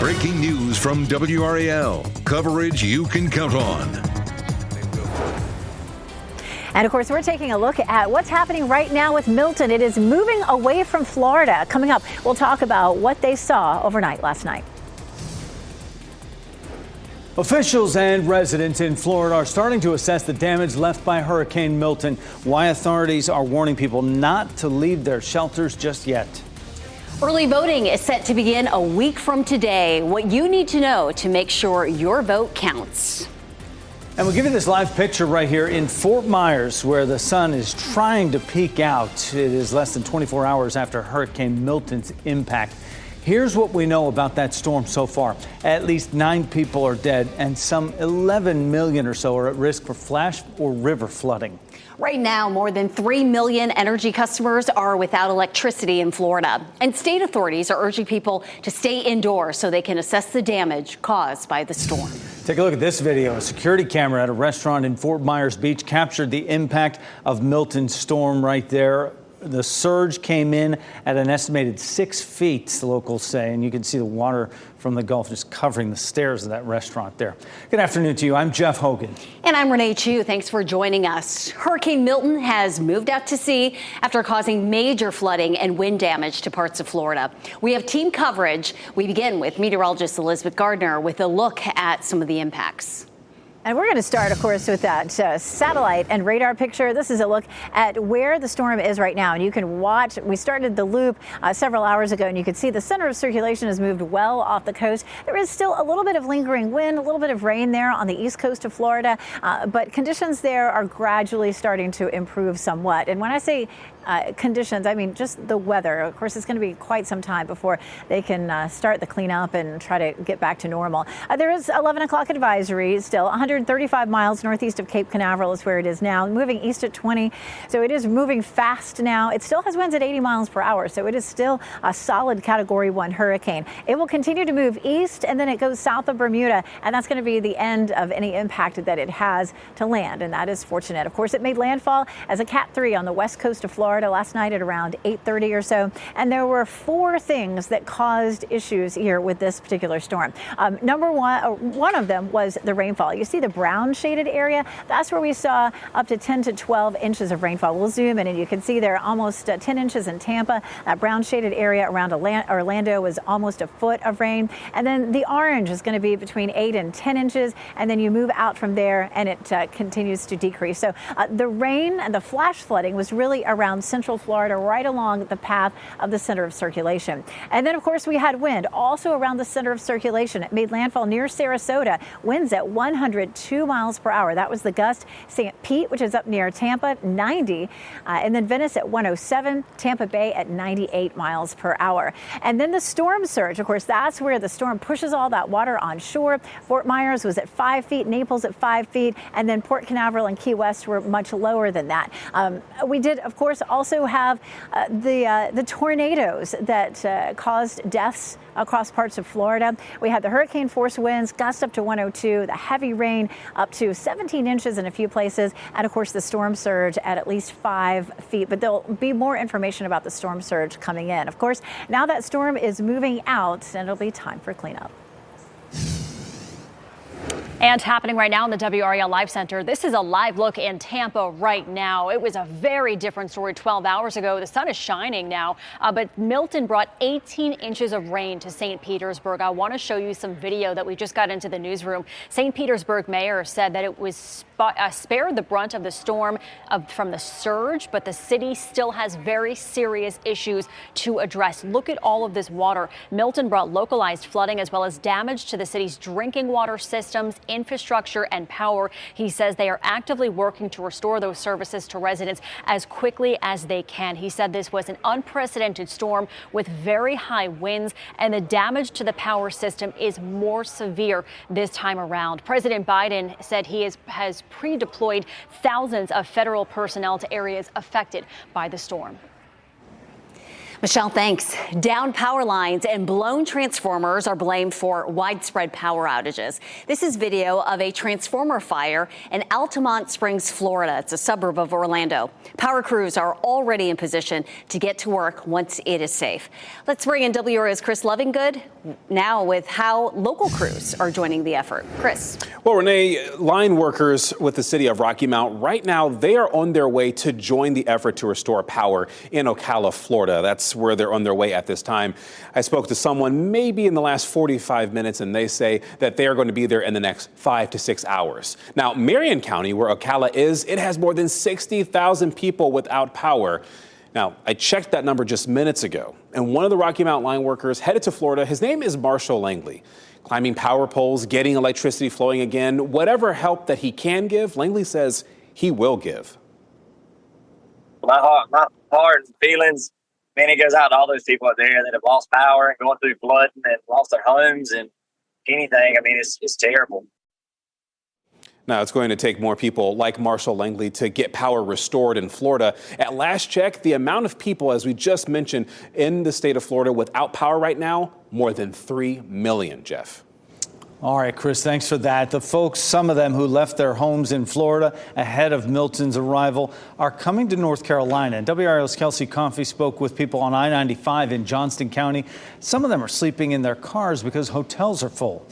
Breaking news from WRAL. Coverage you can count on. And of course, we're taking a look at what's happening right now with Milton. It is moving away from Florida. Coming up, we'll talk about what they saw overnight last night. Officials and residents in Florida are starting to assess the damage left by Hurricane Milton. Why authorities are warning people not to leave their shelters just yet. Early voting is set to begin a week from today. What you need to know to make sure your vote counts. And we'll give you this live picture right here in Fort Myers, where the sun is trying to peek out. It is less than 24 hours after Hurricane Milton's impact. Here's what we know about that storm so far. At least 9 people are dead, and some 11 million or so are at risk for flash or river flooding. Right now, more than 3 million energy customers are without electricity in Florida. And state authorities are urging people to stay indoors so they can assess the damage caused by the storm. Take a look at this video. A security camera at a restaurant in Fort Myers Beach captured the impact of Milton's storm right there. The surge came in at an estimated 6 feet, the locals say, and you can see the water from the Gulf just covering the stairs of that restaurant there. Good afternoon to you. I'm Jeff Hogan. And I'm Renee Chu. Thanks for joining us. Hurricane Milton has moved out to sea after causing major flooding and wind damage to parts of Florida. We have team coverage. We begin with meteorologist Elizabeth Gardner with a look at some of the impacts. And we're going to start, of course, with that satellite and radar picture. This is a look at where the storm is right now. And you can watch. We started the loop several hours ago, and you can see the center of circulation has moved well off the coast. There is still a little bit of lingering wind, a little bit of rain there on the east coast of Florida. But conditions there are gradually starting to improve somewhat. And when I say conditions, I mean just the weather. Of course, it's going to be quite some time before they can start the cleanup and try to get back to normal. There is 11 o'clock advisory still. 135 miles northeast of Cape Canaveral is where it is now, moving east at 20. So it is moving fast now. It still has winds at 80 miles per hour. So it is still a solid Category 1 hurricane. It will continue to move east, and then it goes south of Bermuda. And that's going to be the end of any impact that it has to land. And that is fortunate. Of course, it made landfall as a Cat 3 on the west coast of Florida last night at around 8:30 or so. And there were 4 things that caused issues here with this particular storm. Number one of them was the rainfall. You see the brown shaded area? That's where we saw up to 10 to 12 inches of rainfall. We'll zoom in and you can see there almost 10 inches in Tampa. That brown shaded area around Orlando was almost a foot of rain. And then the orange is going to be between 8 and 10 inches. And then you move out from there and it continues to decrease. So the rain and the flash flooding was really around central Florida, right along the path of the center of circulation. And then, of course, we had wind also around the center of circulation. It made landfall near Sarasota, winds at 102 miles per hour. That was the gust. St. Pete, which is up near Tampa, 90. And then Venice at 107, Tampa Bay at 98 miles per hour. And then the storm surge, of course, that's where the storm pushes all that water on shore. Fort Myers was at 5 feet, Naples at 5 feet, and then Port Canaveral and Key West were much lower than that. We did, of course, also have the tornadoes that caused deaths across parts of Florida. We had the hurricane force winds, gusts up to 102, the heavy rain up to 17 inches in a few places, and of course the storm surge at least 5 feet. But there'll be more information about the storm surge coming in. Of course, now that storm is moving out, and it'll be time for cleanup. And happening right now in the WRAL Live Center, this is a live look in Tampa right now. It was a very different story 12 hours ago. The sun is shining now, but Milton brought 18 inches of rain to St. Petersburg. I want to show you some video that we just got into the newsroom. St. Petersburg mayor said that it was spared the brunt of the storm from the surge, but the city still has very serious issues to address. Look at all of this water. Milton brought localized flooding as well as damage to the city's drinking water systems, infrastructure and power. He says they are actively working to restore those services to residents as quickly as they can. He said this was an unprecedented storm with very high winds, and the damage to the power system is more severe this time around. President Biden said he has pre-deployed thousands of federal personnel to areas affected by the storm. Michelle, thanks. Down power lines and blown transformers are blamed for widespread power outages. This is video of a transformer fire in Altamont Springs, Florida. It's a suburb of Orlando. Power crews are already in position to get to work once it is safe. Let's bring in WRAL's Chris Lovingood now with how local crews are joining the effort. Chris. Well, Renee, line workers with the city of Rocky Mount right now, they are on their way to join the effort to restore power in Ocala, Florida. That's where they're on their way at this time. I spoke to someone maybe in the last 45 minutes, and they say that they are going to be there in the next 5 to 6 hours. Now, Marion County, where Ocala is, it has more than 60,000 people without power. Now, I checked that number just minutes ago, and one of the Rocky Mount line workers headed to Florida. His name is Marshall Langley. Climbing power poles, getting electricity flowing again, whatever help that he can give, Langley says he will give. My heart and feelings, man, it goes out to all those people out there that have lost power and going through flooding and lost their homes and anything. I mean, it's terrible. Now, it's going to take more people like Marshall Langley to get power restored in Florida. At last check, the amount of people, as we just mentioned, in the state of Florida without power right now, more than 3 million, Jeff. All right, Chris, thanks for that. The folks, some of them who left their homes in Florida ahead of Milton's arrival, are coming to North Carolina. And WRAL's Kelsey Comfy spoke with people on I-95 in Johnston County. Some of them are sleeping in their cars because hotels are full.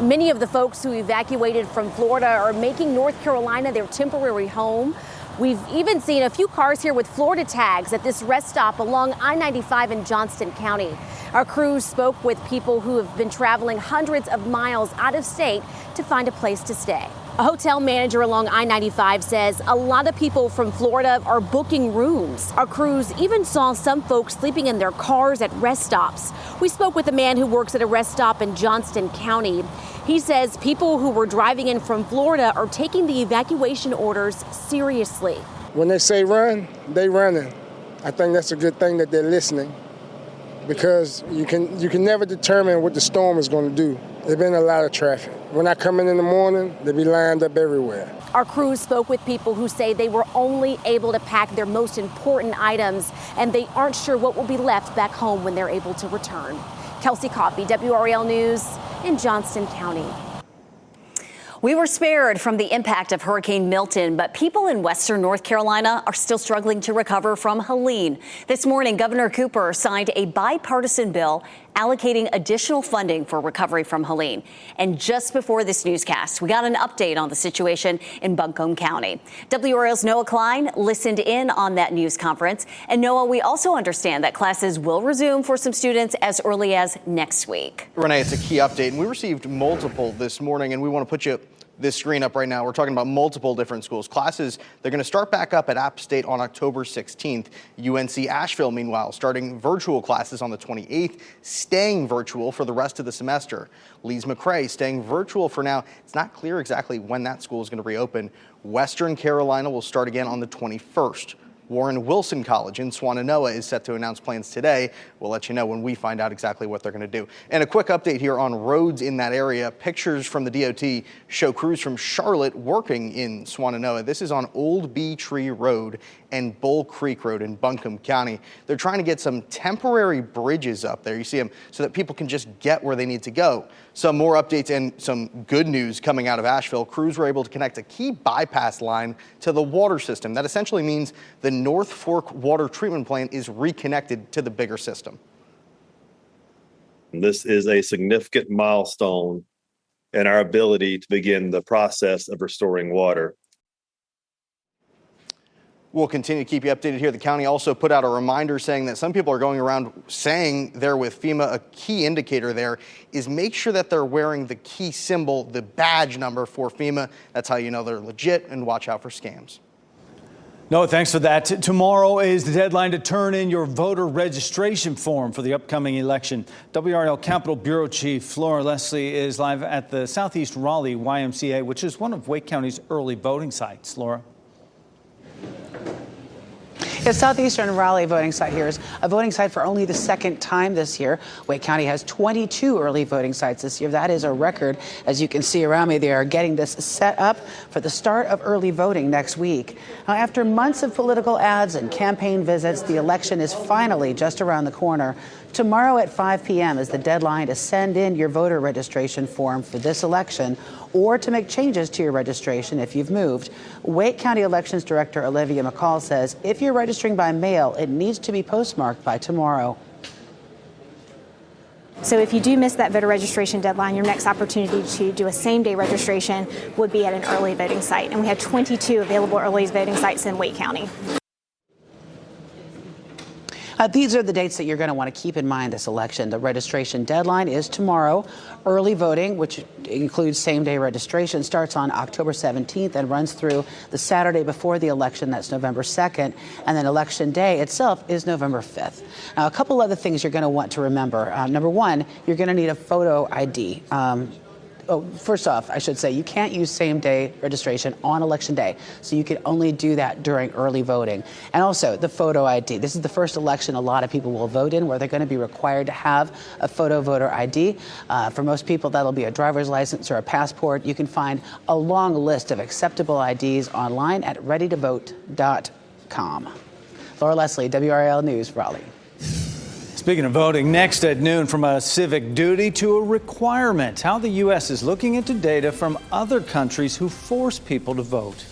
Many of the folks who evacuated from Florida are making North Carolina their temporary home. We've even seen a few cars here with Florida tags at this rest stop along I-95 in Johnston County. Our crews spoke with people who have been traveling hundreds of miles out of state to find a place to stay. A hotel manager along I-95 says a lot of people from Florida are booking rooms. Our crews even saw some folks sleeping in their cars at rest stops. We spoke with a man who works at a rest stop in Johnston County. He says people who were driving in from Florida are taking the evacuation orders seriously. When they say run, they running. I think that's a good thing that they're listening, because you can never determine what the storm is going to do. There's been a lot of traffic. When I come in the morning, they be lined up everywhere. Our crews spoke with people who say they were only able to pack their most important items, and they aren't sure what will be left back home when they're able to return. Kelsey Coffey, WRAL News in Johnston County. We were spared from the impact of Hurricane Milton, but people in western North Carolina are still struggling to recover from Helene. This morning, Governor Cooper signed a bipartisan bill allocating additional funding for recovery from Helene. And just before this newscast, we got an update on the situation in Buncombe County. WRAL's Noah Klein listened in on that news conference. And Noah, we also understand that classes will resume for some students as early as next week. Renee, it's a key update, and we received multiple this morning, and we want to put you this screen up right now. We're talking about multiple different schools. Classes, they're going to start back up at App State on October 16th. UNC Asheville, meanwhile, starting virtual classes on the 28th, staying virtual for the rest of the semester. Lees McRae staying virtual for now. It's not clear exactly when that school is going to reopen. Western Carolina will start again on the 21st. Warren Wilson College in Swannanoa is set to announce plans today. We'll let you know when we find out exactly what they're going to do. And a quick update here on roads in that area. Pictures from the DOT show crews from Charlotte working in Swannanoa. This is on Old Bee Tree Road and Bull Creek Road in Buncombe County. They're trying to get some temporary bridges up there. You see them so that people can just get where they need to go. Some more updates and some good news coming out of Asheville. Crews were able to connect a key bypass line to the water system. That essentially means the North Fork water treatment plant is reconnected to the bigger system. This is a significant milestone in our ability to begin the process of restoring water. We'll continue to keep you updated here. The county also put out a reminder saying that some people are going around saying they're with FEMA. A key indicator there is make sure that they're wearing the key symbol, the badge number for FEMA. That's how you know they're legit, and watch out for scams. No, thanks for that. Tomorrow is the deadline to turn in your voter registration form for the upcoming election. WRAL Capitol Bureau Chief Laura Leslie is live at the Southeast Raleigh YMCA, which is one of Wake County's early voting sites. Laura. The southeastern Raleigh voting site here is a voting site for only the second time this year. Wake County has 22 early voting sites this year. That is a record. As you can see around me, they are getting this set up for the start of early voting next week. Now, after months of political ads and campaign visits, the election is finally just around the corner. Tomorrow at 5 p.m. is the deadline to send in your voter registration form for this election or to make changes to your registration if you've moved. Wake County Elections Director Olivia McCall says if you're registering by mail, it needs to be postmarked by tomorrow. So if you do miss that voter registration deadline, your next opportunity to do a same-day registration would be at an early voting site. And we have 22 available early voting sites in Wake County. These are the dates that you're going to want to keep in mind this election. The registration deadline is tomorrow. Early voting, which includes same-day registration, starts on October 17th and runs through the Saturday before the election. That's November 2nd. And then Election Day itself is November 5th. Now, a couple other things you're going to want to remember. Number one, you're going to need a photo ID. First off, I should say you can't use same-day registration on Election Day, so you can only do that during early voting. And also, the photo ID. This is the first election a lot of people will vote in where they're going to be required to have a photo voter ID. For most people, that'll be a driver's license or a passport. You can find a long list of acceptable IDs online at readytovote.com. Laura Leslie, WRAL News, Raleigh. Speaking of voting, next at noon, from a civic duty to a requirement, how the U.S. is looking into data from other countries who force people to vote.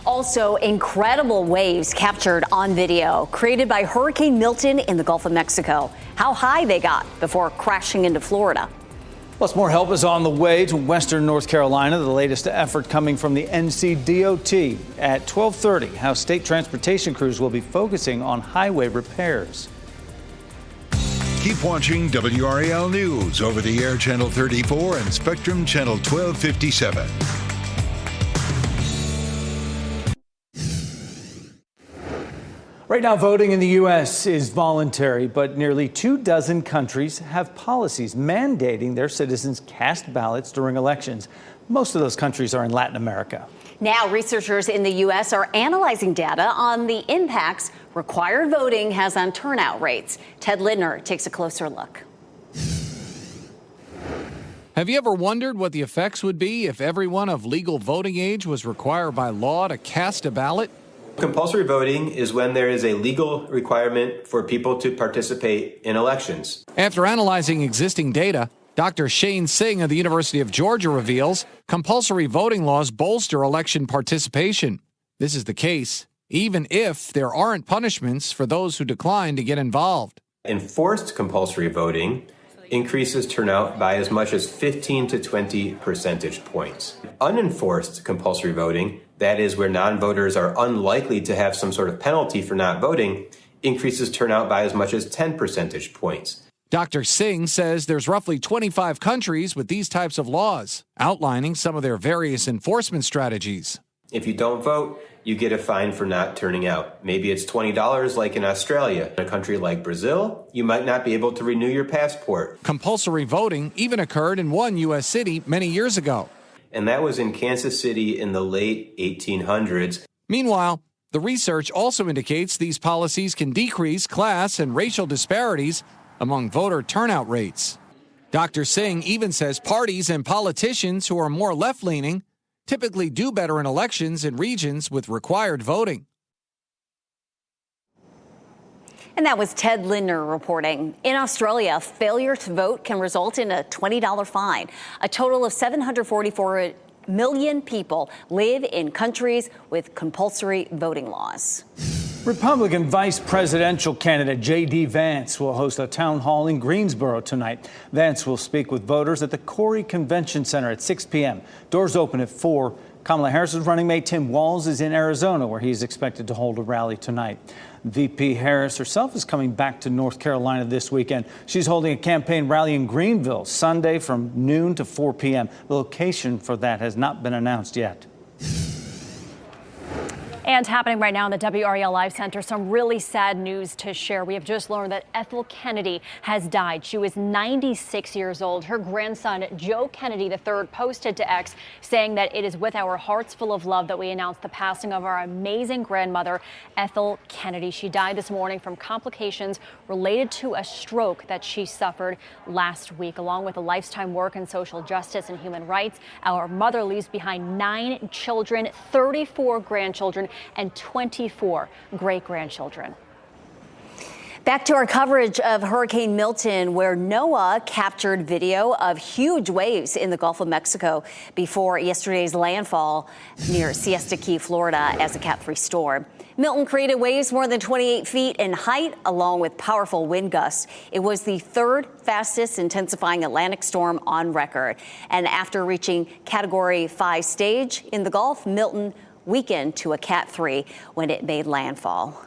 Also, incredible waves captured on video created by Hurricane Milton in the Gulf of Mexico. How high they got before crashing into Florida. Plus, more help is on the way to western North Carolina. The latest effort coming from the NCDOT at 12:30. How state transportation crews will be focusing on highway repairs. Keep watching WRAL News over the air Channel 34 and Spectrum Channel 1257. Right now, voting in the U.S. is voluntary, but nearly 24 countries have policies mandating their citizens cast ballots during elections. Most of those countries are in Latin America. Now, researchers in the U.S. are analyzing data on the impacts required voting has on turnout rates. Ted Lindner takes a closer look. Have you ever wondered what the effects would be if everyone of legal voting age was required by law to cast a ballot? Compulsory voting is when there is a legal requirement for people to participate in elections. After analyzing existing data, Dr. Shane Singh of the University of Georgia reveals compulsory voting laws bolster election participation. This is the case even if there aren't punishments for those who decline to get involved. Enforced compulsory voting increases turnout by as much as 15 to 20 percentage points. Unenforced compulsory voting, that is where non-voters are unlikely to have some sort of penalty for not voting, increases turnout by as much as 10 percentage points. Dr. Singh says there's roughly 25 countries with these types of laws, outlining some of their various enforcement strategies. If you don't vote, you get a fine for not turning out. Maybe it's $20 like in Australia. In a country like Brazil, you might not be able to renew your passport. Compulsory voting even occurred in one U.S. city many years ago. And that was in Kansas City in the late 1800s. Meanwhile, the research also indicates these policies can decrease class and racial disparities among voter turnout rates. Dr. Singh even says parties and politicians who are more left-leaning typically do better in elections in regions with required voting. And that was Ted Lindner reporting. In Australia, failure to vote can result in a $20 fine. A total of 744 million people live in countries with compulsory voting laws. Republican vice presidential candidate J.D. Vance will host a town hall in Greensboro tonight. Vance will speak with voters at the Corey Convention Center at 6 p.m. Doors open at 4. Kamala Harris's running mate Tim Walz is in Arizona, where he's expected to hold a rally tonight. VP Harris herself is coming back to North Carolina this weekend. She's holding a campaign rally in Greenville Sunday from noon to 4 p.m. The location for that has not been announced yet. And happening right now in the WRAL Live Center, some really sad news to share. We have just learned that Ethel Kennedy has died. She was 96 years old. Her grandson, Joe Kennedy III, posted to X saying that it is with our hearts full of love that we announce the passing of our amazing grandmother, Ethel Kennedy. She died this morning from complications related to a stroke that she suffered last week. Along with a lifetime work in social justice and human rights, our mother leaves behind 9 children, 34 grandchildren, and 24 great-grandchildren. Back to our coverage of Hurricane Milton, where NOAA captured video of huge waves in the Gulf of Mexico before yesterday's landfall near Siesta Key, Florida, as a Cat 3 storm. Milton created waves more than 28 feet in height, along with powerful wind gusts. It was the 3rd fastest intensifying Atlantic storm on record. And after reaching Category 5 stage in the Gulf, Milton weakened to a Cat 3 when it made landfall.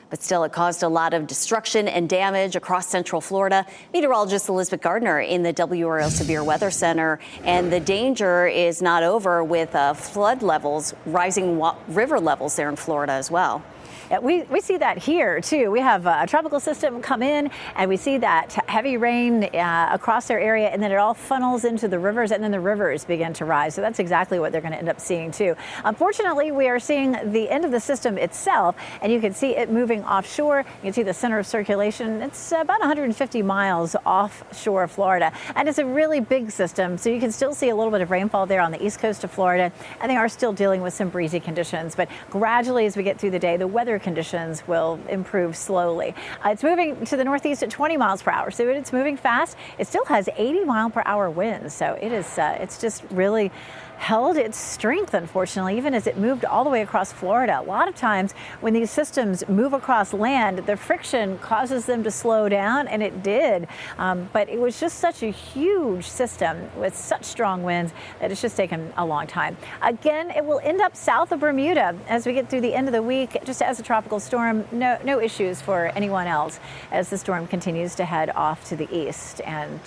But still, it caused a lot of destruction and damage across central Florida. Meteorologist Elizabeth Gardner in the WRAL Severe Weather Center. And the danger is not over with flood levels, rising river levels there in Florida as well. Yeah, we see that here, too. We have a tropical system come in, and we see that heavy rain across their area, and then it all funnels into the rivers, and then the rivers begin to rise. So that's exactly what they're going to end up seeing, too. Unfortunately, we are seeing the end of the system itself, and you can see it moving offshore. You can see the center of circulation. It's about 150 miles offshore of Florida, and it's a really big system, so you can still see a little bit of rainfall there on the east coast of Florida, and they are still dealing with some breezy conditions. But gradually, as we get through the day, the weather conditions will improve slowly. It's moving to the northeast at 20 miles per hour, so it's moving fast. It still has 80-mile-per-hour winds, so it is. It's just really held its strength, unfortunately, even as it moved all the way across Florida. A lot of times when these systems move across land, the friction causes them to slow down, and it did. But it was just such a huge system with such strong winds that it's just taken a long time. Again, it will end up south of Bermuda as we get through the end of the week, just as a tropical storm. No issues for anyone else as the storm continues to head off to the east. And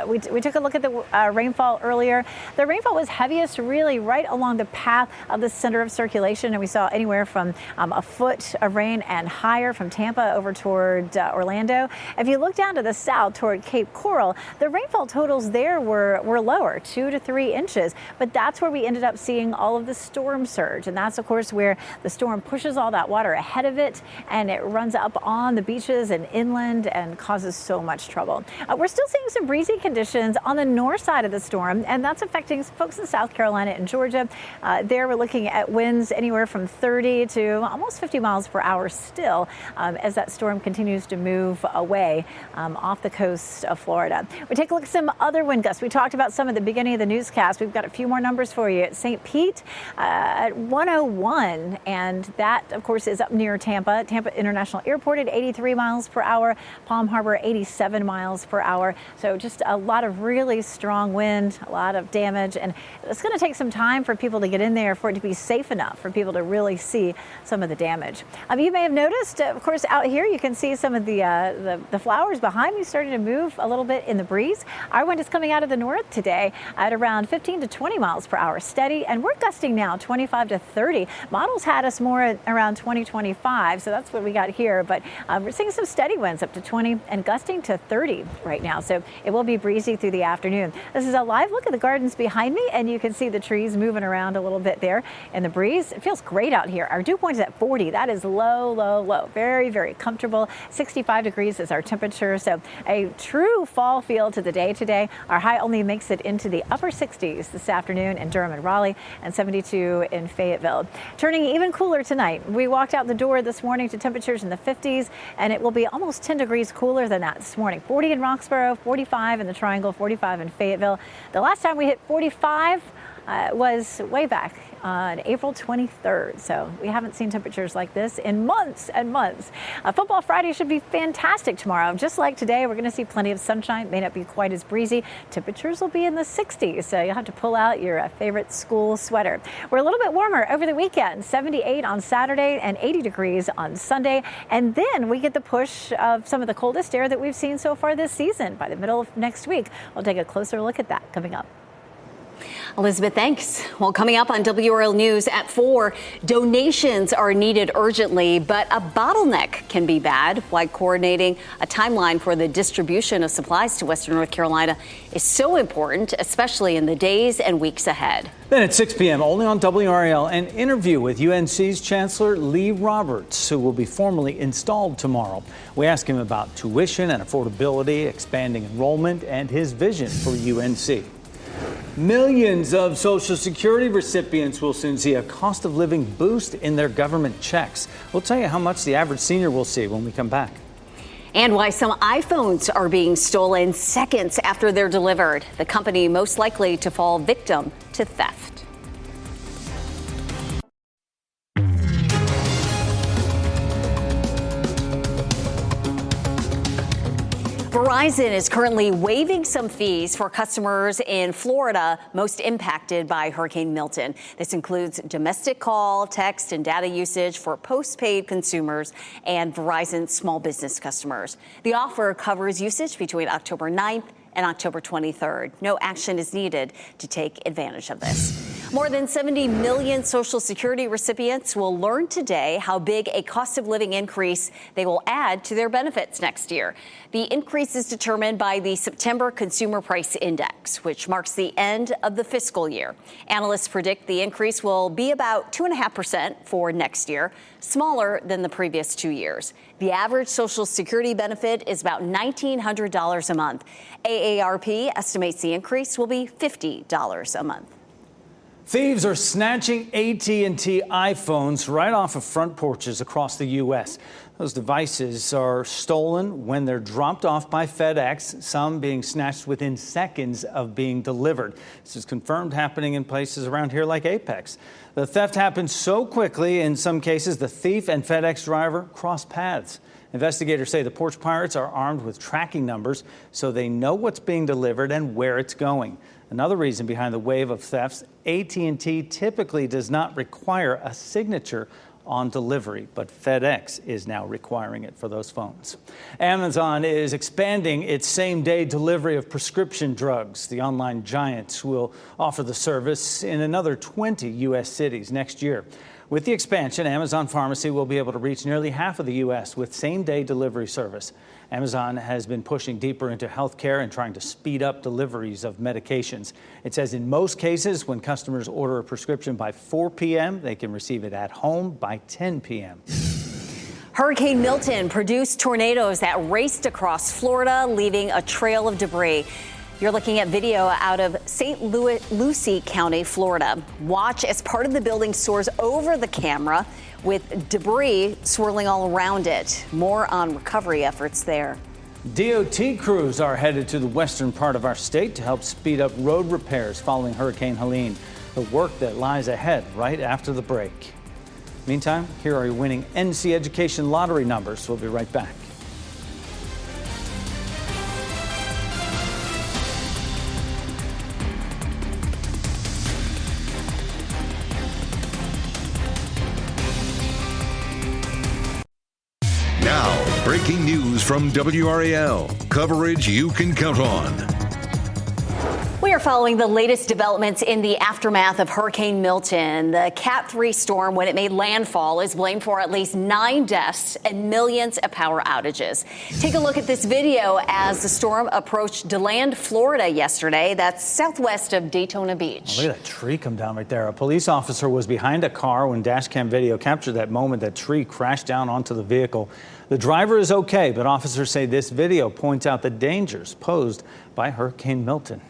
we took a look at the rainfall earlier. The rainfall was heaviest really right along the path of the center of circulation, and we saw anywhere from a foot of rain and higher from Tampa over toward Orlando. If you look down to the south toward Cape Coral, the rainfall totals there were lower, 2 to 3 inches, but that's where we ended up seeing all of the storm surge, and that's of course where the storm pushes all that water ahead of it, and it runs up on the beaches and inland and causes so much trouble. We're still seeing some breezy conditions on the north side of the storm, and that's affecting folks in South Carolina and Georgia. There we're looking at winds anywhere from 30 to almost 50 miles per hour still as that storm continues to move away off the coast of Florida. We take a look at some other wind gusts. We talked about some at the beginning of the newscast. We've got a few more numbers for you. At St. Pete at 101, and that, of course, is up near Tampa. Tampa International Airport at 83 miles per hour. Palm Harbor, 87 miles per hour. So just a lot of really strong wind, a lot of damage, and it's going to take some time for people to get in there for it to be safe enough for people to really see some of the damage. You may have noticed, of course, out here you can see some of the flowers behind me starting to move a little bit in the breeze. Our wind is coming out of the north today at around 15 to 20 miles per hour steady, and we're gusting now 25 to 30. Models had us more at around 20, 25, so that's what we got here, but we're seeing some steady winds up to 20 and gusting to 30 right now, so it will be breezy through the afternoon. This is a live look at the gardens behind me, and you can see the trees moving around a little bit there in the breeze. It feels great out here. Our dew point is at 40. That is low, low, low. Very, very comfortable. 65 degrees is our temperature. So a true fall feel to the day today. Our high only makes it into the upper 60s this afternoon in Durham and Raleigh, and 72 in Fayetteville. Turning even cooler tonight. We walked out the door this morning to temperatures in the 50s, and it will be almost 10 degrees cooler than that this morning. 40 in Roxborough, 45 in the Triangle, 45 in Fayetteville. The last time we hit 45 was way back on April 23rd. So we haven't seen temperatures like this in months and months. Football Friday should be fantastic tomorrow. Just like today, we're going to see plenty of sunshine. May not be quite as breezy. Temperatures will be in the 60s, so you'll have to pull out your favorite school sweater. We're a little bit warmer over the weekend, 78 on Saturday and 80 degrees on Sunday. And then we get the push of some of the coldest air that we've seen so far this season by the middle of next week. We'll take a closer look at that coming up. Elizabeth, thanks. Well, coming up on WRAL News at 4, donations are needed urgently, but a bottleneck can be bad. Why coordinating a timeline for the distribution of supplies to Western North Carolina is so important, especially in the days and weeks ahead. Then at 6 p.m., only on WRAL, an interview with UNC's Chancellor Lee Roberts, who will be formally installed tomorrow. We ask him about tuition and affordability, expanding enrollment, and his vision for UNC. Millions of Social Security recipients will soon see a cost of living boost in their government checks. We'll tell you how much the average senior will see when we come back. And why some iPhones are being stolen seconds after they're delivered. The company most likely to fall victim to theft. Verizon is currently waiving some fees for customers in Florida most impacted by Hurricane Milton. This includes domestic call, text, and data usage for postpaid consumers and Verizon small business customers. The offer covers usage between October 9th and October 23rd. No action is needed to take advantage of this. More than 70 million Social Security recipients will learn today how big a cost of living increase they will add to their benefits next year. The increase is determined by the September Consumer Price Index, which marks the end of the fiscal year. Analysts predict the increase will be about 2.5% for next year, smaller than the previous 2 years. The average Social Security benefit is about $1,900 a month. AARP estimates the increase will be $50 a month. Thieves are snatching AT&T iPhones right off of front porches across the U.S. Those devices are stolen when they're dropped off by FedEx, some being snatched within seconds of being delivered. This is confirmed happening in places around here like Apex. The theft happened so quickly, in some cases, the thief and FedEx driver crossed paths. Investigators say the porch pirates are armed with tracking numbers so they know what's being delivered and where it's going. Another reason behind the wave of thefts, AT&T typically does not require a signature on delivery, but FedEx is now requiring it for those phones. Amazon is expanding its same-day delivery of prescription drugs. The online giant will offer the service in another 20 U.S. cities next year. With the expansion, Amazon Pharmacy will be able to reach nearly half of the U.S. with same-day delivery service. Amazon has been pushing deeper into healthcare and trying to speed up deliveries of medications. It says in most cases, when customers order a prescription by 4 p.m., they can receive it at home by 10 p.m. Hurricane Milton produced tornadoes that raced across Florida, leaving a trail of debris. You're looking at video out of St. Lucie County, Florida. Watch as part of the building soars over the camera with debris swirling all around it. More on recovery efforts there. DOT crews are headed to the western part of our state to help speed up road repairs following Hurricane Helene. The work that lies ahead right after the break. Meantime, here are your winning NC Education lottery numbers. We'll be right back. Now, breaking news from WRAL. Coverage you can count on. We are following the latest developments in the aftermath of Hurricane Milton. The Cat 3 storm, when it made landfall, is blamed for at least 9 deaths and millions of power outages. Take a look at this video as the storm approached DeLand, Florida yesterday. That's southwest of Daytona Beach. Oh, look at that tree come down right there. A police officer was behind a car when dash cam video captured that moment that tree crashed down onto the vehicle. The driver is okay, but officers say this video points out the dangers posed by Hurricane Milton.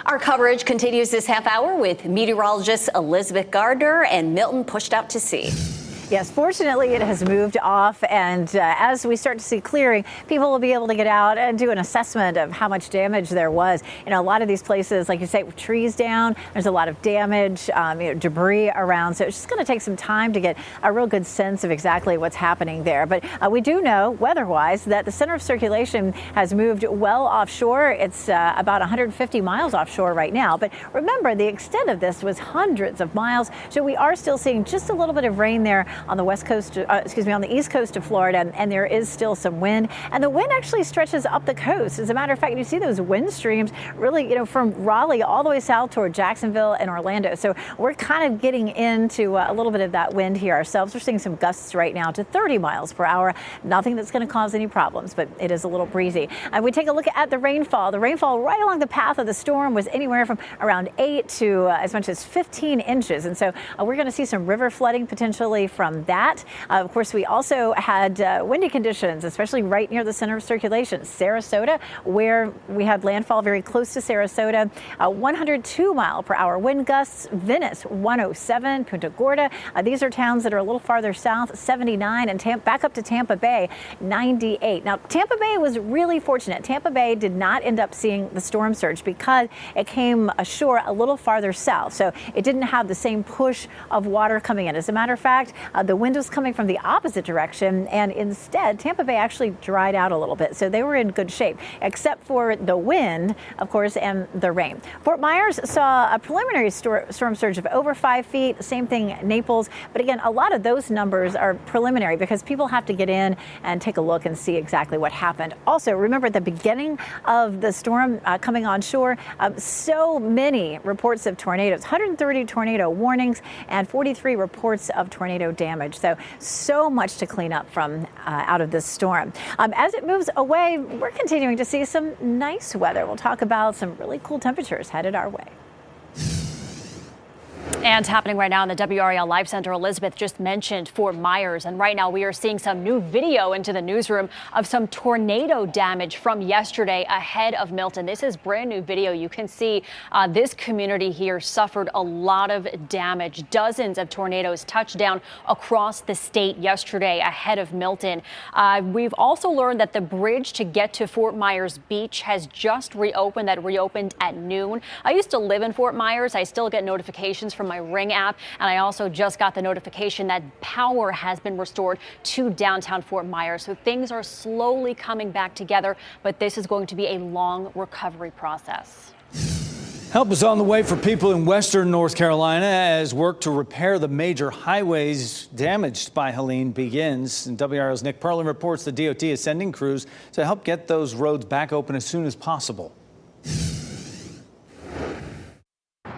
Our coverage continues this half hour with meteorologist Elizabeth Gardner and Milton pushed out to sea. Yes, fortunately, it has moved off, and as we start to see clearing, people will be able to get out and do an assessment of how much damage there was. You know, a lot of these places, like you say, with trees down, there's a lot of damage, debris around, so it's just going to take some time to get a real good sense of exactly what's happening there. But we do know, weather-wise, that the center of circulation has moved well offshore. It's about 150 miles offshore right now, but remember, the extent of this was hundreds of miles, so we are still seeing just a little bit of rain there on the west coast, on the east coast of Florida, and there is still some wind. And the wind actually stretches up the coast. As a matter of fact, you see those wind streams really, from Raleigh all the way south toward Jacksonville and Orlando. So we're kind of getting into a little bit of that wind here ourselves. We're seeing some gusts right now to 30 miles per hour. Nothing that's going to cause any problems, but it is a little breezy. And we take a look at the rainfall. The rainfall right along the path of the storm was anywhere from around 8 to as much as 15 inches. And so we're going to see some river flooding potentially from that. Of course, we also had windy conditions, especially right near the center of circulation. Sarasota, where we had landfall very close to Sarasota, 102 mile per hour wind gusts. Venice, 107. Punta Gorda. These are towns that are a little farther south, 79, and back up to Tampa Bay, 98. Now, Tampa Bay was really fortunate. Tampa Bay did not end up seeing the storm surge because it came ashore a little farther south. So it didn't have the same push of water coming in. As a matter of fact, the wind was coming from the opposite direction, and instead, Tampa Bay actually dried out a little bit. So they were in good shape, except for the wind, of course, and the rain. Fort Myers saw a preliminary storm surge of over 5 feet. Same thing, Naples. But again, a lot of those numbers are preliminary because people have to get in and take a look and see exactly what happened. Also, remember at the beginning of the storm coming on shore, so many reports of tornadoes, 130 tornado warnings and 43 reports of tornado damage. So much to clean up from out of this storm. As it moves away, we're continuing to see some nice weather. We'll talk about some really cool temperatures headed our way. And happening right now in the WRAL Live Center, Elizabeth just mentioned Fort Myers. And right now we are seeing some new video into the newsroom of some tornado damage from yesterday ahead of Milton. This is brand new video. You can see this community here suffered a lot of damage. Dozens of tornadoes touched down across the state yesterday ahead of Milton. We've also learned that the bridge to get to Fort Myers Beach has just reopened. That reopened at noon. I used to live in Fort Myers. I still get notifications from my Ring app, and I also just got the notification that power has been restored to downtown Fort Myers. So things are slowly coming back together, but this is going to be a long recovery process. Help is on the way for people in western North Carolina as work to repair the major highways damaged by Helene begins. And WRAL's Nick Perlin reports the DOT is sending crews to help get those roads back open as soon as possible.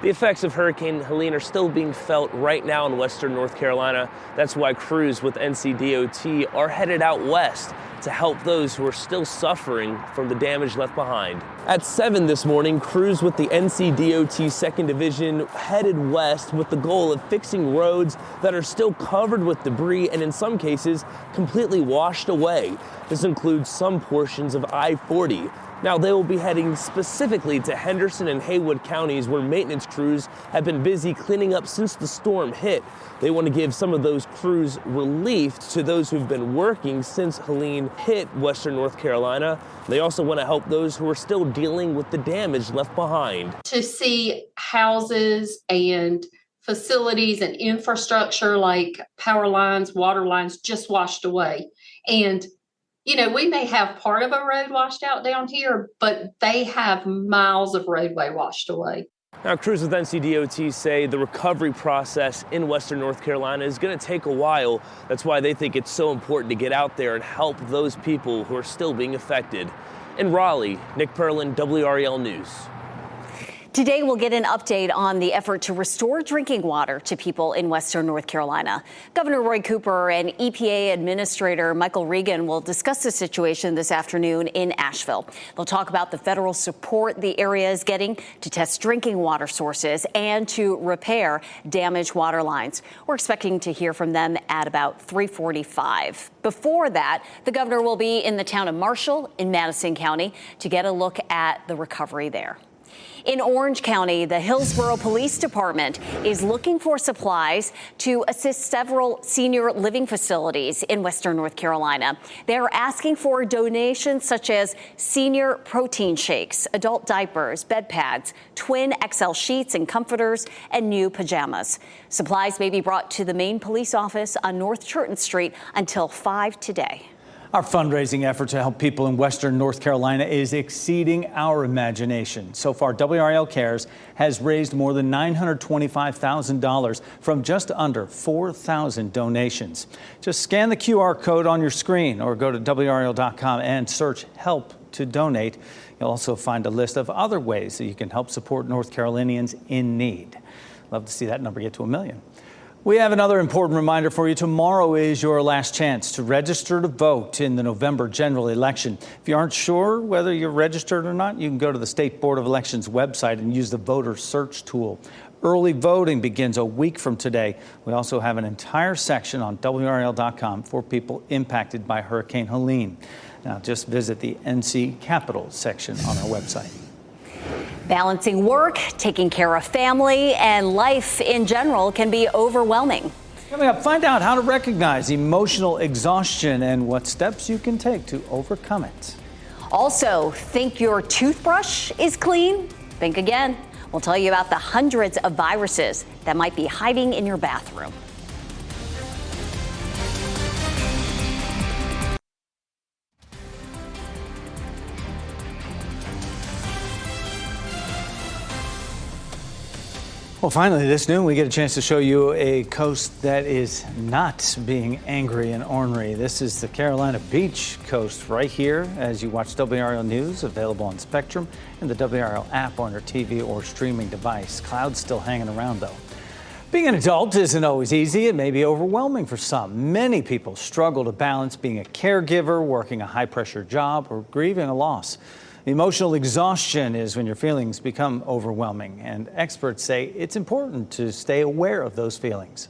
The effects of Hurricane Helene are still being felt right now in western North Carolina. That's why crews with NCDOT are headed out west to help those who are still suffering from the damage left behind. At 7 this morning, crews with the NCDOT 2nd Division headed west with the goal of fixing roads that are still covered with debris and in some cases completely washed away. This includes some portions of I-40. Now, they will be heading specifically to Henderson and Haywood counties where maintenance crews have been busy cleaning up since the storm hit. They want to give some of those crews relief to those who've been working since Helene hit western North Carolina. They also want to help those who are still dealing with the damage left behind. To see houses and facilities and infrastructure like power lines, water lines just washed away. And we may have part of a road washed out down here, but they have miles of roadway washed away. Now, crews with NCDOT say the recovery process in western North Carolina is going to take a while. That's why they think it's so important to get out there and help those people who are still being affected. In Raleigh, Nick Perlin, WRAL News. Today, we'll get an update on the effort to restore drinking water to people in western North Carolina. Governor Roy Cooper and EPA Administrator Michael Regan will discuss the situation this afternoon in Asheville. They'll talk about the federal support the area is getting to test drinking water sources and to repair damaged water lines. We're expecting to hear from them at about 3:45. Before that, the governor will be in the town of Marshall in Madison County to get a look at the recovery there. In Orange County, the Hillsborough Police Department is looking for supplies to assist several senior living facilities in western North Carolina. They're asking for donations such as senior protein shakes, adult diapers, bed pads, twin XL sheets and comforters, and new pajamas. Supplies may be brought to the main police office on North Churton Street until 5 today. Our fundraising effort to help people in Western North Carolina is exceeding our imagination. So far, WRAL Cares has raised more than $925,000 from just under 4,000 donations. Just scan the QR code on your screen or go to WRAL.com and search Help to Donate. You'll also find a list of other ways that you can help support North Carolinians in need. Love to see that number get to 1 million. We have another important reminder for you. Tomorrow is your last chance to register to vote in the November general election. If you aren't sure whether you're registered or not, you can go to the State Board of Elections website and use the voter search tool. Early voting begins a week from today. We also have an entire section on WRAL.com for people impacted by Hurricane Helene. Now just visit the NC Capital section on our website. Balancing work, taking care of family, and life in general can be overwhelming. Coming up, find out how to recognize emotional exhaustion and what steps you can take to overcome it. Also, think your toothbrush is clean? Think again. We'll tell you about the hundreds of viruses that might be hiding in your bathroom. Well, finally, this noon, we get a chance to show you a coast that is not being angry and ornery. This is the Carolina Beach coast right here as you watch WRAL News, available on Spectrum and the WRAL app on your TV or streaming device. Clouds still hanging around, though. Being an adult isn't always easy. It may be overwhelming for some. Many people struggle to balance being a caregiver, working a high-pressure job, or grieving a loss. Emotional exhaustion is when your feelings become overwhelming, and experts say it's important to stay aware of those feelings.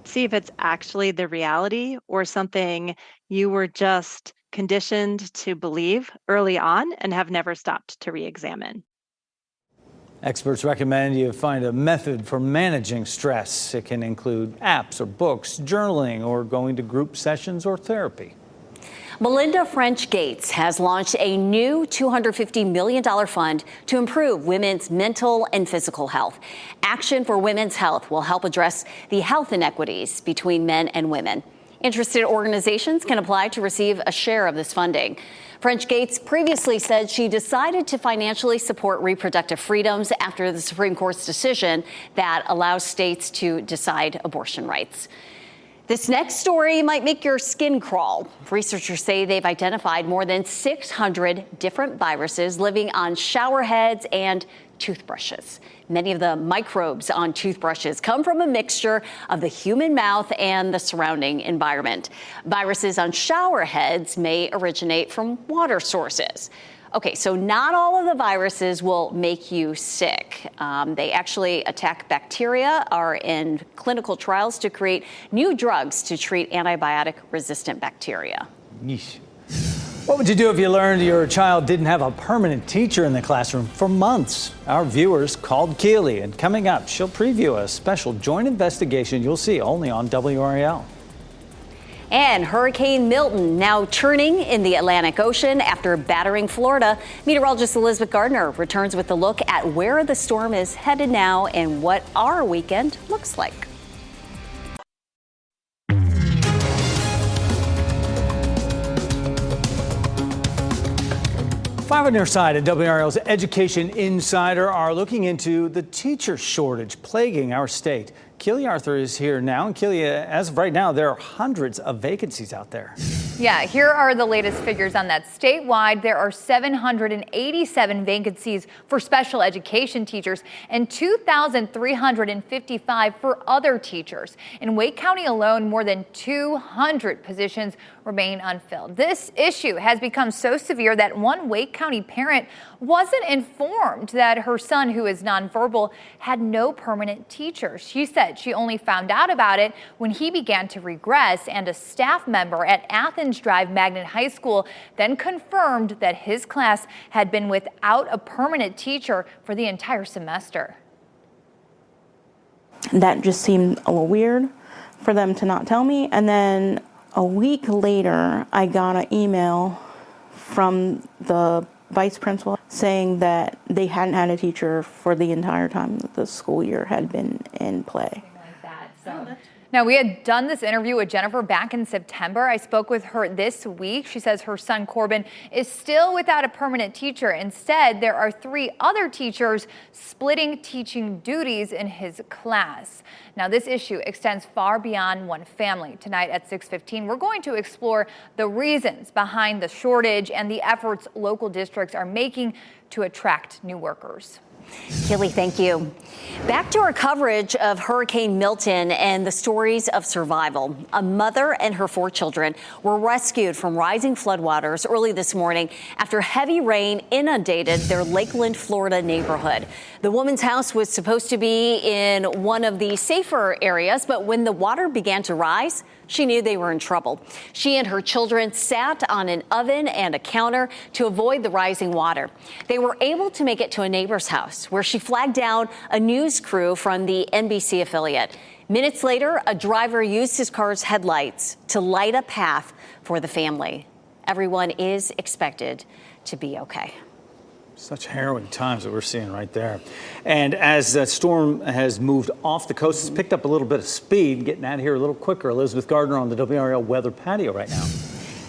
See if it's actually the reality or something you were just conditioned to believe early on and have never stopped to re-examine. Experts recommend you find a method for managing stress. It can include apps or books, journaling, or going to group sessions or therapy. Melinda French Gates has launched a new $250 million fund to improve women's mental and physical health. Action for Women's Health will help address the health inequities between men and women. Interested organizations can apply to receive a share of this funding. French Gates previously said she decided to financially support reproductive freedoms after the Supreme Court's decision that allows states to decide abortion rights. This next story might make your skin crawl. Researchers say they've identified more than 600 different viruses living on shower heads and toothbrushes. Many of the microbes on toothbrushes come from a mixture of the human mouth and the surrounding environment. Viruses on shower heads may originate from water sources. Okay, so not all of the viruses will make you sick. They actually attack bacteria, are in clinical trials to create new drugs to treat antibiotic-resistant bacteria. Yeesh. What would you do if you learned your child didn't have a permanent teacher in the classroom for months? Our viewers called Keely, and coming up, she'll preview a special joint investigation you'll see only on WRAL. And Hurricane Milton now churning in the Atlantic Ocean after battering Florida. Meteorologist Elizabeth Gardner returns with a look at where the storm is headed now and what our weekend looks like. Five on your side at WRAL's Education Insider are looking into the teacher shortage plaguing our state. Keely Arthur is here now. And Keely, as of right now, there are hundreds of vacancies out there. Yeah, here are the latest figures on that. Statewide, there are 787 vacancies for special education teachers and 2,355 for other teachers. In Wake County alone, more than 200 positions remain unfilled. This issue has become so severe that one Wake County parent wasn't informed that her son, who is nonverbal, had no permanent teacher. She said she only found out about it when he began to regress, and a staff member at Athens Drive Magnet High School then confirmed that his class had been without a permanent teacher for the entire semester. That just seemed a little weird for them to not tell me. And then a week later, I got an email from the vice principal saying that they hadn't had a teacher for the entire time that the school year had been in play. Now, we had done this interview with Jennifer back in September. I spoke with her this week. She says her son Corbin is still without a permanent teacher. Instead, there are 3 other teachers splitting teaching duties in his class. Now, this issue extends far beyond one family. Tonight at 6:15, we're going to explore the reasons behind the shortage and the efforts local districts are making to attract new workers. Kelly, thank you. Back to our coverage of Hurricane Milton and the stories of survival. A mother and her 4 children were rescued from rising floodwaters early this morning after heavy rain inundated their Lakeland, Florida neighborhood. The woman's house was supposed to be in one of the safer areas, but when the water began to rise, she knew they were in trouble. She and her children sat on an oven and a counter to avoid the rising water. They were able to make it to a neighbor's house where she flagged down a news crew from the NBC affiliate. Minutes later, a driver used his car's headlights to light a path for the family. Everyone is expected to be okay. Such harrowing times that we're seeing right there. And as the storm has moved off the coast, it's picked up a little bit of speed, getting out of here a little quicker. Elizabeth Gardner on the WRAL weather patio right now.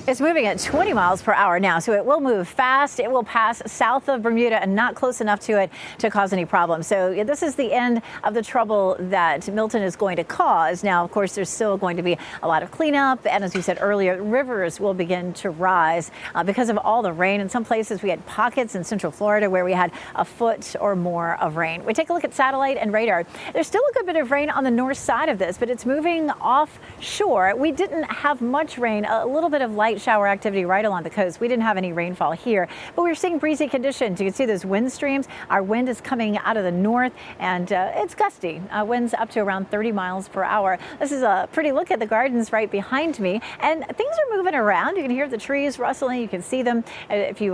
It's moving at 20 miles per hour now, so it will move fast. It will pass south of Bermuda and not close enough to it to cause any problems. So this is the end of the trouble that Milton is going to cause. Now, of course, there's still going to be a lot of cleanup. And as we said earlier, rivers will begin to rise because of all the rain. In some places, we had pockets in Central Florida where we had a foot or more of rain. We take a look at satellite and radar. There's still a good bit of rain on the north side of this, but it's moving offshore. We didn't have much rain, a little bit of light shower activity right along the coast. We didn't have any rainfall here, but we're seeing breezy conditions. You can see those wind streams. Our wind is coming out of the north, and it's gusty. Winds up to around 30 miles per hour. This is a pretty look at the gardens right behind me, and things are moving around. You can hear the trees rustling. You can see them if you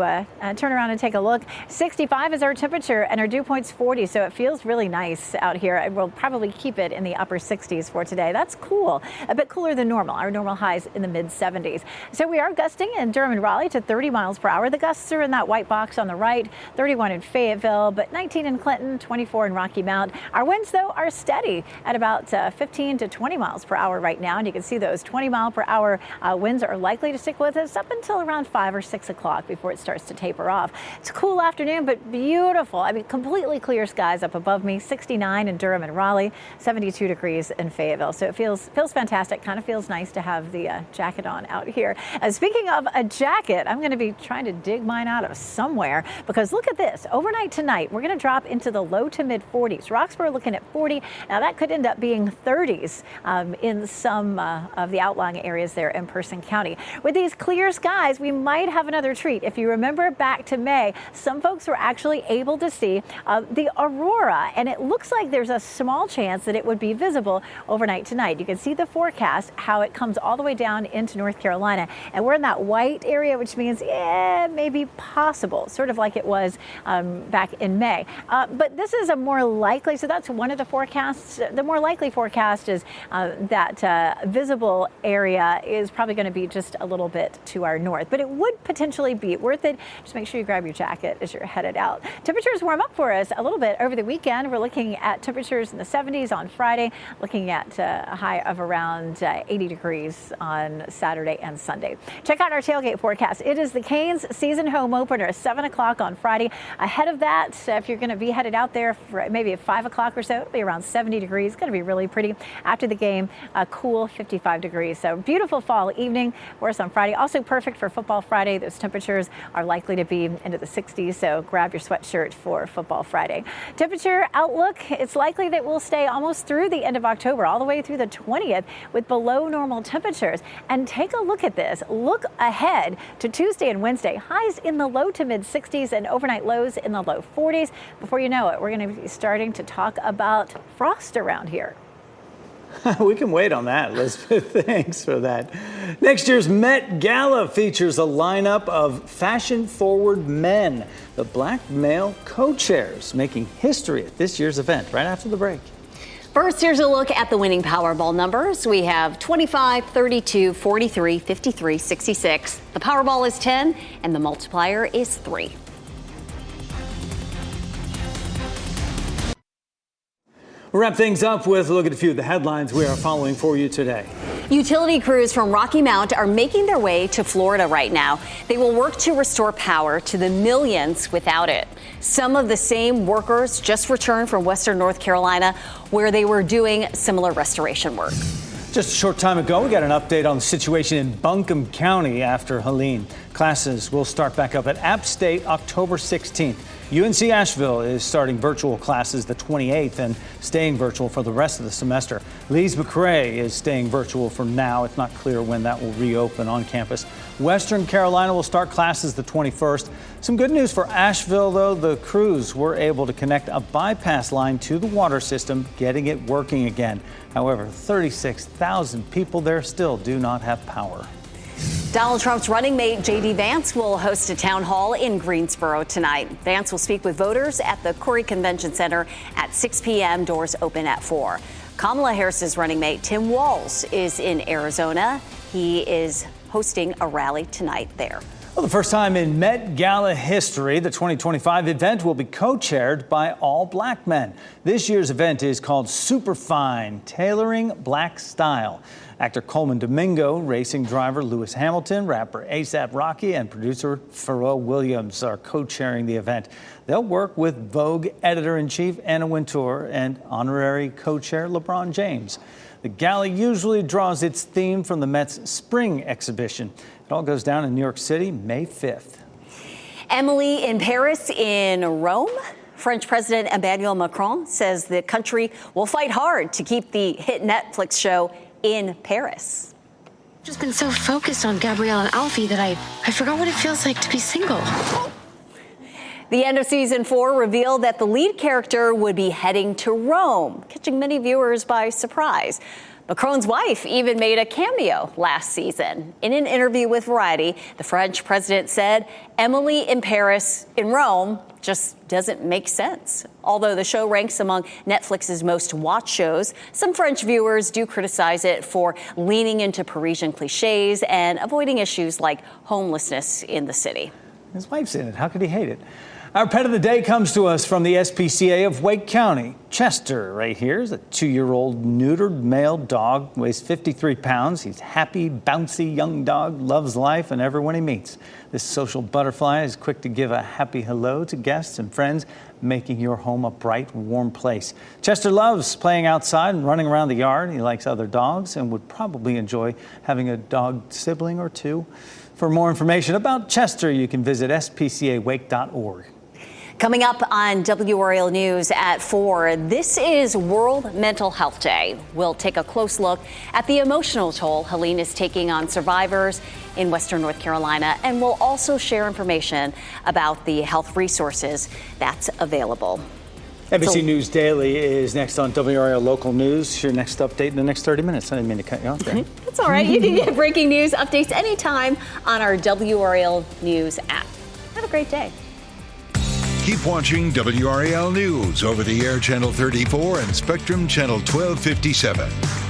turn around and take a look. 65 is our temperature, and our dew point's 40, so it feels really nice out here. And we'll probably keep it in the upper 60s for today. That's cool. A bit cooler than normal. Our normal highs in the mid 70s. So we are gusting in Durham and Raleigh to 30 miles per hour. The gusts are in that white box on the right, 31 in Fayetteville, but 19 in Clinton, 24 in Rocky Mount. Our winds, though, are steady at about 15 to 20 miles per hour right now. And you can see those 20 mile per hour winds are likely to stick with us up until around 5 or 6 o'clock before it starts to taper off. It's a cool afternoon, but beautiful. I mean, completely clear skies up above me, 69 in Durham and Raleigh, 72 degrees in Fayetteville. So it feels fantastic. Kind of feels nice to have the jacket on out here. Speaking of a jacket, I'm going to be trying to dig mine out of somewhere because look at this. Overnight tonight, we're going to drop into the low to mid 40s. Roxborough looking at 40. Now that could end up being 30s in some of the outlying areas there in Person County. With these clear skies, we might have another treat. If you remember back to May, some folks were actually able to see the aurora, and it looks like there's a small chance that it would be visible overnight tonight. You can see the forecast, how it comes all the way down into North Carolina, and we're in that white area, which means maybe possible, sort of like it was back in May. But this is a more likely, so that's one of the forecasts. The more likely forecast is that visible area is probably going to be just a little bit to our north, but it would potentially be worth it. Just make sure you grab your jacket as you're headed out. Temperatures warm up for us a little bit over the weekend. We're looking at temperatures in the 70s on Friday, looking at a high of around 80 degrees on Saturday and Sunday. Check out our tailgate forecast. It is the Canes season home opener, 7 o'clock on Friday. Ahead of that, if you're going to be headed out there for maybe at 5 o'clock or so, it'll be around 70 degrees. It's going to be really pretty. After the game, a cool 55 degrees. So beautiful fall evening for us on Friday. Also perfect for Football Friday. Those temperatures are likely to be into the 60s, so grab your sweatshirt for Football Friday. Temperature outlook, it's likely that we'll stay almost through the end of October, all the way through the 20th with below normal temperatures. And take a look at this. Look ahead to Tuesday and Wednesday. Highs in the low to mid 60s and overnight lows in the low 40s. Before you know it, we're going to be starting to talk about frost around here. We can wait on that, Elizabeth. Thanks for that. Next year's Met Gala features a lineup of fashion-forward men, the black male co-chairs, making history at this year's event. Right after the break. First, here's a look at the winning Powerball numbers. We have 25, 32, 43, 53, 66. The Powerball is 10, and the multiplier is 3. We'll wrap things up with a look at a few of the headlines we are following for you today. Utility crews from Rocky Mount are making their way to Florida right now. They will work to restore power to the millions without it. Some of the same workers just returned from Western North Carolina, where they were doing similar restoration work. Just a short time ago, we got an update on the situation in Buncombe County after Helene. Classes will start back up at App State October 16th. UNC Asheville is starting virtual classes the 28th and staying virtual for the rest of the semester. Lee's McRae is staying virtual for now. It's not clear when that will reopen on campus. Western Carolina will start classes the 21st. Some good news for Asheville, though. The crews were able to connect a bypass line to the water system, getting it working again. However, 36,000 people there still do not have power. Donald Trump's running mate, J.D. Vance, will host a town hall in Greensboro tonight. Vance will speak with voters at the Corey Convention Center at 6 p.m. Doors open at 4. Kamala Harris's running mate, Tim Walz, is in Arizona. He is hosting a rally tonight there. Well, the first time in Met Gala history, the 2025 event will be co-chaired by all black men. This year's event is called Superfine, Tailoring Black Style. Actor Coleman Domingo, racing driver Lewis Hamilton, rapper A$AP Rocky, and producer Pharrell Williams are co-chairing the event. They'll work with Vogue editor-in-chief Anna Wintour and honorary co-chair LeBron James. The gala usually draws its theme from the Met's spring exhibition. It all goes down in New York City, May 5th. Emily in Paris in Rome. French President Emmanuel Macron says the country will fight hard to keep the hit Netflix show in Paris. I've just been so focused on Gabrielle and Alfie that I forgot what it feels like to be single. The end of season 4 revealed that the lead character would be heading to Rome, catching many viewers by surprise. Macron's wife even made a cameo last season. In an interview with Variety, the French president said Emily in Paris in Rome just doesn't make sense. Although the show ranks among Netflix's most watched shows, some French viewers do criticize it for leaning into Parisian cliches and avoiding issues like homelessness in the city. His wife's in it. How could he hate it? Our pet of the day comes to us from the SPCA of Wake County. Chester, right here, is a 2-year-old neutered male dog, weighs 53 pounds. He's happy, bouncy young dog, loves life and everyone he meets. This social butterfly is quick to give a happy hello to guests and friends, making your home a bright, warm place. Chester loves playing outside and running around the yard. He likes other dogs and would probably enjoy having a dog sibling or two. For more information about Chester, you can visit spcawake.org. Coming up on WRAL News at 4, this is World Mental Health Day. We'll take a close look at the emotional toll Helene is taking on survivors in Western North Carolina, and we'll also share information about the health resources that's available. NBC News Daily is next on WRAL Local News. Your next update in the next 30 minutes. I didn't mean to cut you off there. That's all right. You can get breaking news updates anytime on our WRAL News app. Have a great day. Keep watching WRAL News over the air Channel 34 and Spectrum Channel 1257.